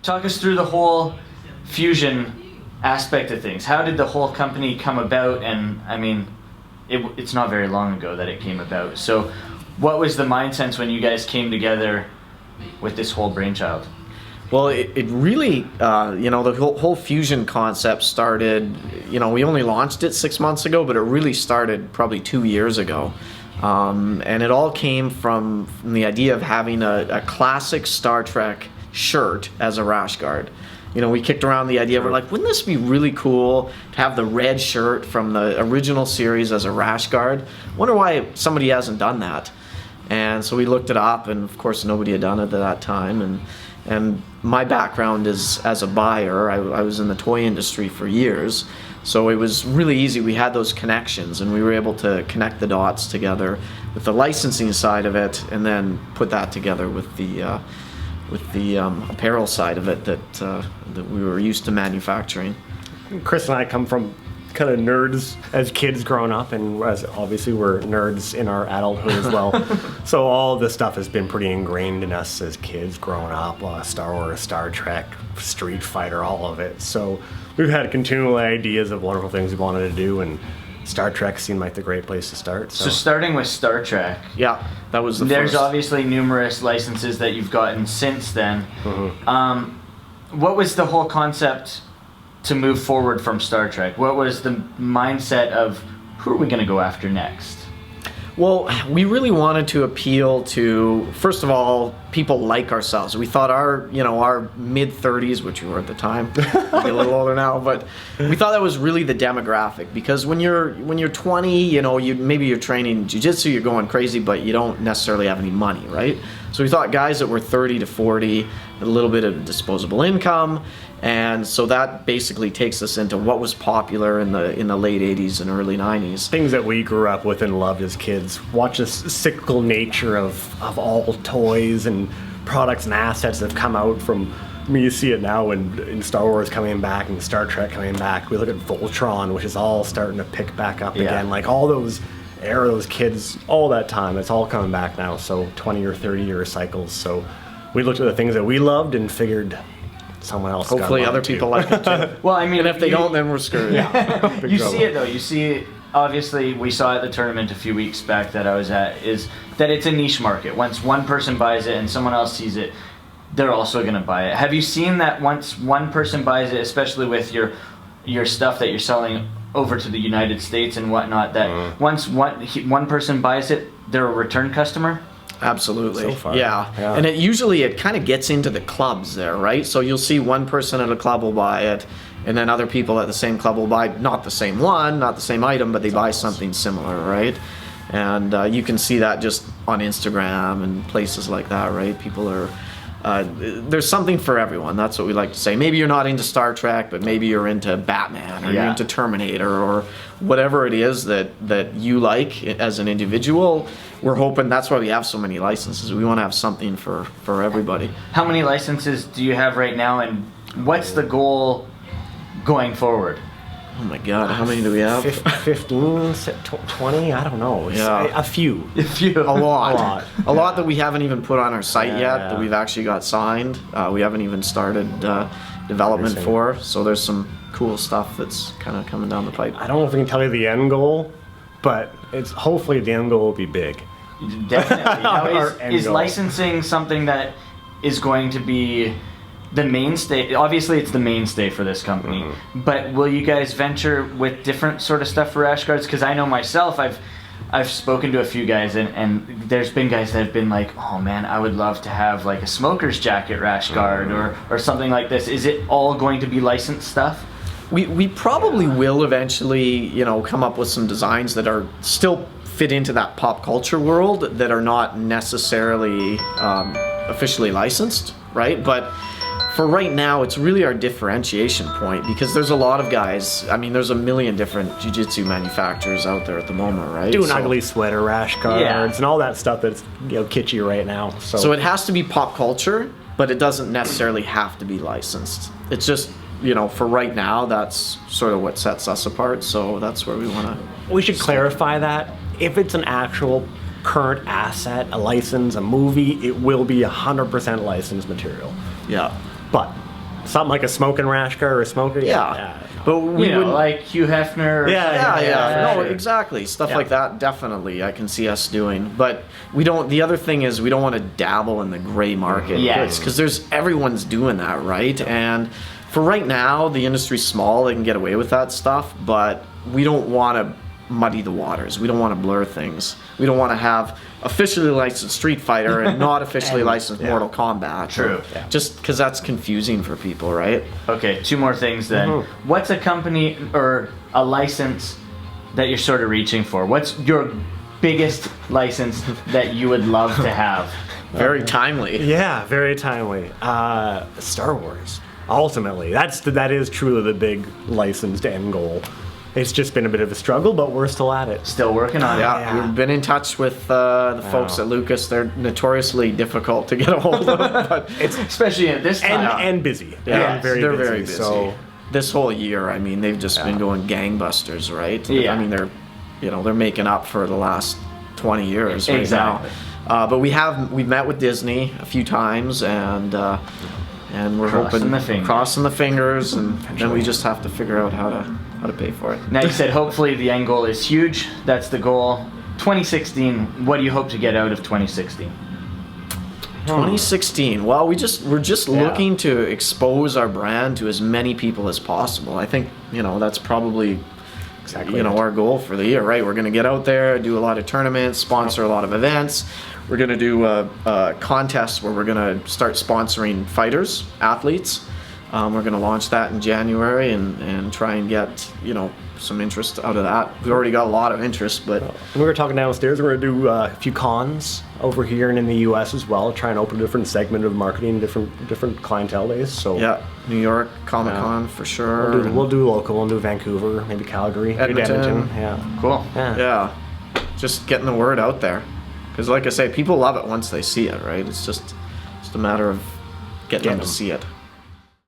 talk us through the whole fusion aspect of things. How did the whole company come about? And I mean, it's not very long ago that it came about. So what was the mindset when you guys came together with this whole brainchild? Well, it really, the whole fusion concept started, we only launched it 6 months ago, but it really started probably 2 years ago. And it all came from the idea of having a classic Star Trek shirt as a rash guard. We kicked around the idea, we're like, wouldn't this be really cool to have the red shirt from the original series as a rash guard? Wonder why somebody hasn't done that. And so we looked it up, and of course nobody had done it at that time. And my background is as a buyer. I was in the toy industry for years, so it was really easy. We had those connections, and we were able to connect the dots together with the licensing side of it, and then put that together with the apparel side of it that we were used to manufacturing. Chris and I come from kind of nerds as kids growing up, and as obviously we're nerds in our adulthood as well. So all this stuff has been pretty ingrained in us as kids growing up. Star Wars, Star Trek, Street Fighter, all of it. So we've had continual ideas of wonderful things we wanted to do, and Star Trek seemed like the great place to start. So starting with Star Trek. Yeah, that was the There's first. obviously numerous licenses that you've gotten since then. Mm-hmm. What was the whole concept to move forward from Star Trek? What was the mindset of who are we going to go after next? Well, we really wanted to appeal to, first of all, people like ourselves. We thought our mid-30s, which we were at the time, maybe a little older now, but we thought that was really the demographic, because when you're 20, maybe you're training jiu-jitsu, you're going crazy, but you don't necessarily have any money, right? So we thought guys that were 30 to 40, a little bit of disposable income, and so that basically takes us into what was popular in the late 80s and early 90s. Things that we grew up with and loved as kids. Watch this cyclical nature of all toys and products and assets that have come out from, you see it now in Star Wars coming back and Star Trek coming back. We look at Voltron, which is all starting to pick back up again. Like all those those kids, all that time, it's all coming back now. So 20 or 30 year cycles. So we looked at the things that we loved and figured someone else. Hopefully other people like it too. Well, I mean, and if they don't, then we're screwed. Yeah. You see it though. You see, obviously, we saw at the tournament a few weeks back that I was at, is that it's a niche market. Once one person buys it and someone else sees it, they're also going to buy it. Have you seen that once one person buys it, especially with your stuff that you're selling over to the United States and whatnot, that once one person buys it, they're a return customer? Absolutely. So far. Yeah. And it kind of gets into the clubs there, right? So you'll see one person at a club will buy it, and then other people at the same club will buy not the same one, not the same item, but they buy something similar, right? And you can see that just on Instagram and places like that, right? People are there's something for everyone. That's what we like to say. Maybe you're not into Star Trek, but maybe you're into Batman, or you're into Terminator, or whatever it is that you like as an individual. We're hoping that's why we have so many licenses. We want to have something for everybody. How many licenses do you have right now, and what's the goal going forward? Oh my God, how many do we have? 15, 20, I don't know. A few. A lot. A lot that we haven't even put on our site yet, that we've actually got signed. We haven't even started development for. So there's some cool stuff that's kind of coming down the pipe. I don't know if we can tell you the end goal, but it's hopefully the end goal will be big. Definitely. Now, is licensing something that is going to be the mainstay? Obviously it's the mainstay for this company, but will you guys venture with different sort of stuff for rash guards? Because I know myself, I've spoken to a few guys, and there's been guys that have been like, oh man, I would love to have like a smoker's jacket rash guard or something like this. Is it all going to be licensed stuff? We probably will eventually, come up with some designs that are still fit into that pop culture world that are not necessarily officially licensed, right? But for right now, it's really our differentiation point, because there's a lot of guys. I mean, there's a million different jiu-jitsu manufacturers out there at the moment, right? Doing ugly sweater rash guards and all that stuff that's kitschy right now. So it has to be pop culture, but it doesn't necessarily have to be licensed. It's just, for right now, that's sort of what sets us apart. So that's where we want to. We should clarify that. If it's an actual current asset, a license, a movie, it will be 100% licensed material. Yeah. But something like a smoking rash car or a smoker. Yeah. But we You know, wouldn't. like Hugh Hefner. Or Yeah. No, sure. exactly. Stuff Yeah. like that, definitely, I can see us doing. But we don't. The other thing is, we don't want to dabble in the gray market. Yes. Because everyone's doing that, right? And for right now, the industry's small. They can get away with that stuff. But we don't want to muddy the waters. We don't want to blur things. We don't want to have officially licensed Street Fighter and not officially licensed Mortal Kombat. True. Yeah. Just because that's confusing for people, right? Okay, 2 more things then. What's a company or a license that you're sort of reaching for? What's your biggest license that you would love to have? Very timely. Yeah, very timely. Star Wars. Ultimately, that is truly the big licensed end goal. It's just been a bit of a struggle, but we're still at it. Still working on it. Yeah, we've been in touch with the folks at Lucas. They're notoriously difficult to get a hold of, but Especially at this time. And busy. yeah, And they're very busy. So This whole year, I mean, they've just been going gangbusters, right? Yeah. I mean, they're making up for the last 20 years right Exactly. now. But we've met with Disney a few times, and we're crossing the fingers, and then we just have to figure out how to pay for it. Now you said hopefully the end goal is huge. That's the goal. 2016, what do you hope to get out of 2016? 2016. Well, we're just looking to expose our brand to as many people as possible. I think that's probably exactly. our goal for the year, right? We're going to get out there, do a lot of tournaments, sponsor a lot of events. We're going to do a contest where we're going to start sponsoring fighters, athletes. We're going to launch that in January and try and get some interest out of that. We've already got a lot of interest, but we were talking downstairs. We're going to do a few cons over here and in the U.S. as well. Try and open a different segment of marketing, different clientele base. So yeah, New York Comic Con for sure. We'll do local. We'll do Vancouver, maybe Calgary, Edmonton. Yeah, Cool. Yeah, just getting the word out there. Because like I say, people love it once they see it, right? It's just a matter of getting them to see it.